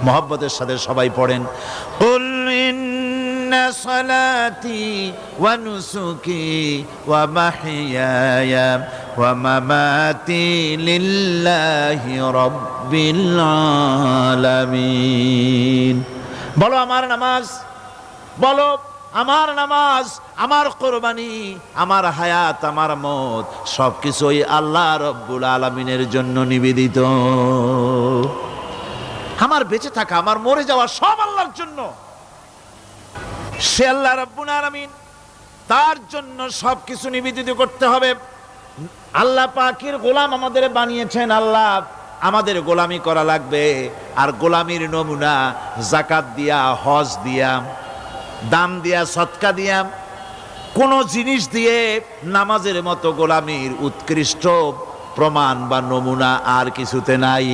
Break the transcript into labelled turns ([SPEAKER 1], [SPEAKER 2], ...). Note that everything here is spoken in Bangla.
[SPEAKER 1] মোহাব্বতের সাথে সবাই পড়েন, কুল ইন্না সালাতি ওয়া নুসুকি ওয়া মাহইয়ায়া ওয়া মামাতি লিল্লাহি রাব্বিল আলামিন। বলো আমার নামাজ, বলো আমার নামাজ, আমার কোরবানি, আমার হায়াত, আমার মত সবকিছুই আল্লাহ রব্বুল আলামিনের জন্য নিবেদিত। আমার বেঁচে থাকা, আমার মরে যাওয়া সব আল্লাহর জন্য। সে আল্লাহ রাব্বুল আলামিন, তার জন্য সবকিছু নিবেদিত করতে হবে। আল্লাহ পাকের গোলাম আমাদের বানিয়েছেন, আল্লাহ আমাদের গোলামি করা লাগবে। আর গোলামির নমুনা যাকাত দিয়া, হজ দিয়া, দান দিয়া, সদকা দিয়া, কোন জিনিস দিয়ে নামাজের মতো গোলামির উৎকৃষ্ট প্রমাণ বা নমুনা আর কিছুতে নাই।